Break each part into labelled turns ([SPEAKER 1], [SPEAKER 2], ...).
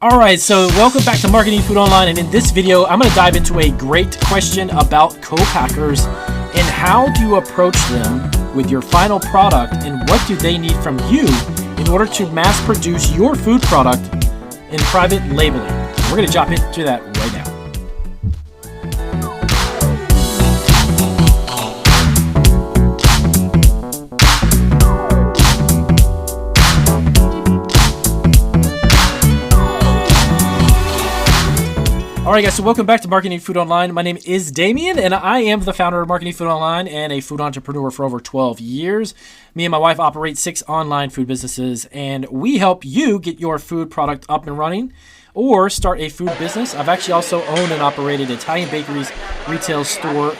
[SPEAKER 1] All right, so welcome back to Marketing Food Online, and in this video, I'm going to dive into a great question about CoPackers and how do you approach them with your final product and what do they need from you in order to mass produce your food product in private labeling. We're going to jump into that right now. All right, guys, so welcome back to Marketing Food Online. My name is Damien, and I am the founder of Marketing Food Online and a food entrepreneur for over 12 years. Me and my wife operate 6 online food businesses, and we help you get your food product up and running or start a food business. I've actually also owned and operated Italian bakeries, retail store,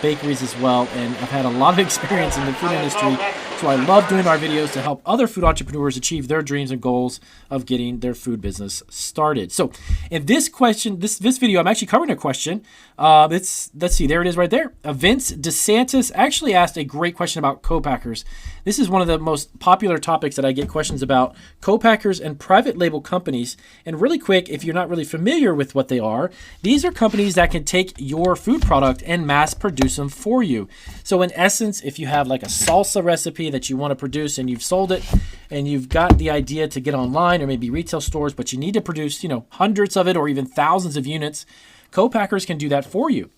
[SPEAKER 1] bakeries as well, and I've had a lot of experience in the food industry, so I love doing our videos to help other food entrepreneurs achieve their dreams and goals of getting their food business started. So in this video, I'm actually covering a question. Let's see, there it is right there. Vince DeSantis actually asked a great question about CoPackers. This is one of the most popular topics that I get questions about, CoPackers and private label companies. And really quick, if you're not really familiar with what they are, these are companies that can take your food product and mass produce them for you. So in essence, if you have like a salsa recipe that you want to produce and you've sold it and you've got the idea to get online or maybe retail stores, but you need to produce, hundreds of it or even thousands of units, CoPackers can do that for you.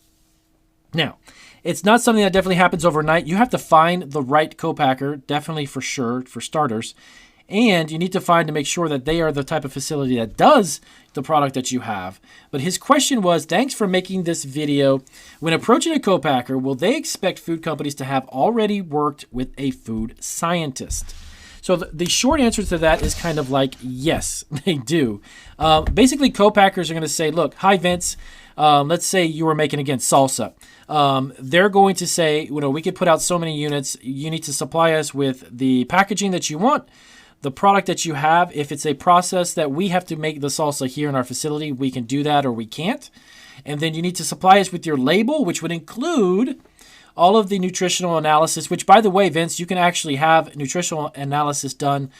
[SPEAKER 1] Now, it's not something that definitely happens overnight. You have to find the right CoPacker, definitely for sure, for starters. And you need to make sure that they are the type of facility that does the product that you have. But his question was, thanks for making this video. When approaching a CoPacker, will they expect food companies to have already worked with a food scientist? So the short answer to that is kind of like, yes, they do. Basically, CoPackers are going to say, look, hi, Vince. Let's say you were making, again, salsa. They're going to say, we could put out so many units. You need to supply us with the packaging that you want, the product that you have. If it's a process that we have to make the salsa here in our facility, we can do that or we can't. And then you need to supply us with your label, which would include all of the nutritional analysis, which, by the way, Vince, you can actually have nutritional analysis done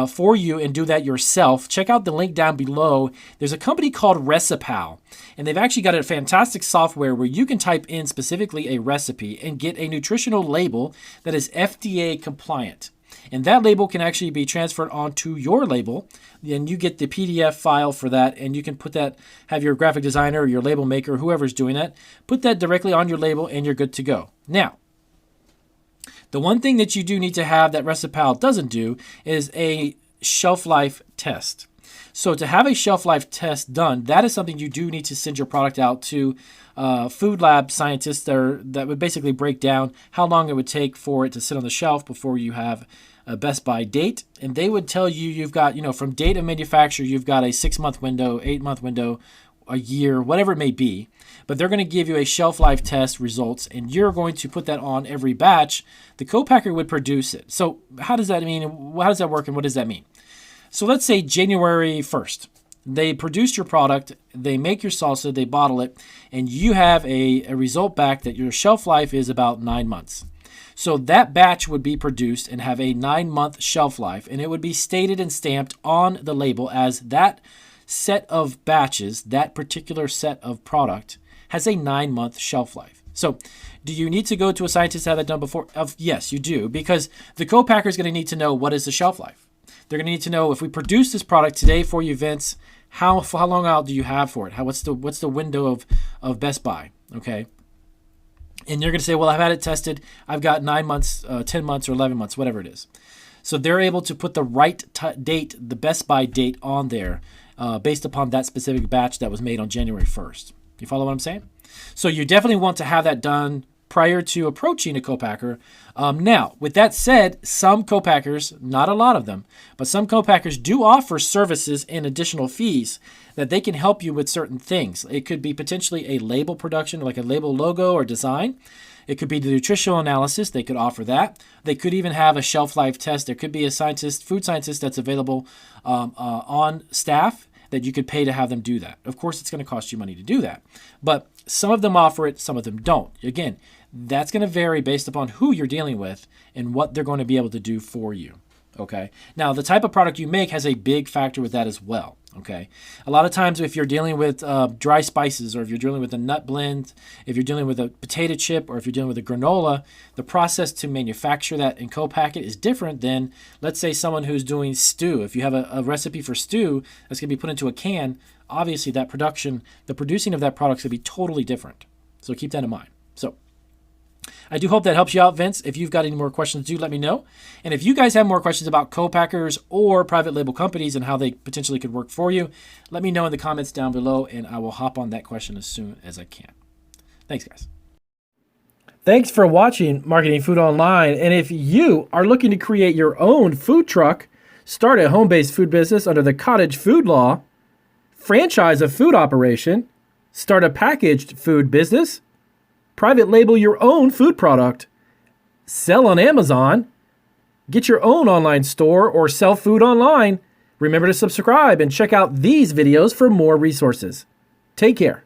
[SPEAKER 1] for you and do that yourself. Check out the link down below. There's a company called Recipal, and they've actually got a fantastic software where you can type in specifically a recipe and get a nutritional label that is FDA compliant. And that label can actually be transferred onto your label. Then you get the PDF file for that, and you can put that, have your graphic designer or your label maker, whoever's doing that, put that directly on your label, and you're good to go. Now, the one thing that you do need to have that Recipal doesn't do is a shelf life test. So to have a shelf life test done, that is something you do need to send your product out to food lab scientists that would basically break down how long it would take for it to sit on the shelf before you have a best by date. And they would tell you you've got, from date of manufacture, you've got a 6-month window, 8-month window, a year, whatever it may be. But they're going to give you a shelf life test results, and you're going to put that on every batch. The CoPacker would produce it. So how does that mean? How does that work, and what does that mean? So let's say January 1st. They produce your product, they make your salsa, they bottle it, and you have a result back that your shelf life is about 9 months. So that batch would be produced and have a 9-month shelf life, and it would be stated and stamped on the label as that set of batches, that particular set of product, has a 9-month shelf life. So do you need to go to a scientist to have that done before? Yes, you do, because the CoPacker is going to need to know what is the shelf life. They're going to need to know, if we produce this product today for you, Vince, how long out do you have for it? What's the window of best buy? Okay. And you're going to say, well, I've had it tested. I've got 9 months, 10 months, or 11 months, whatever it is. So they're able to put the right date, the best buy date on there based upon that specific batch that was made on January 1st. You follow what I'm saying? So you definitely want to have that done prior to approaching a CoPacker. Now, with that said, some CoPackers, not a lot of them, but some CoPackers do offer services and additional fees that they can help you with certain things. It could be potentially a label production, like a label logo or design. It could be the nutritional analysis. They could offer that. They could even have a shelf life test. There could be a food scientist that's available on staff that you could pay to have them do that. Of course, it's going to cost you money to do that. But some of them offer it, some of them don't. Again, that's going to vary based upon who you're dealing with and what they're going to be able to do for you. Okay. Now, the type of product you make has a big factor with that as well. Okay. A lot of times if you're dealing with dry spices, or if you're dealing with a nut blend, if you're dealing with a potato chip, or if you're dealing with a granola, the process to manufacture that and co-pack it is different than, let's say, someone who's doing stew. If you have a recipe for stew that's going to be put into a can, obviously the producing of that product is going to be totally different. So keep that in mind. So I do hope that helps you out, Vince. If you've got any more questions, do let me know. And if you guys have more questions about co-packers or private label companies and how they potentially could work for you, let me know in the comments down below, and I will hop on that question as soon as I can. Thanks, guys. Thanks for watching Marketing Food Online. And if you are looking to create your own food truck, start a home-based food business under the cottage food law, franchise a food operation, start a packaged food business, private label your own food product, sell on Amazon, get your own online store, or sell food online, remember to subscribe and check out these videos for more resources. Take care.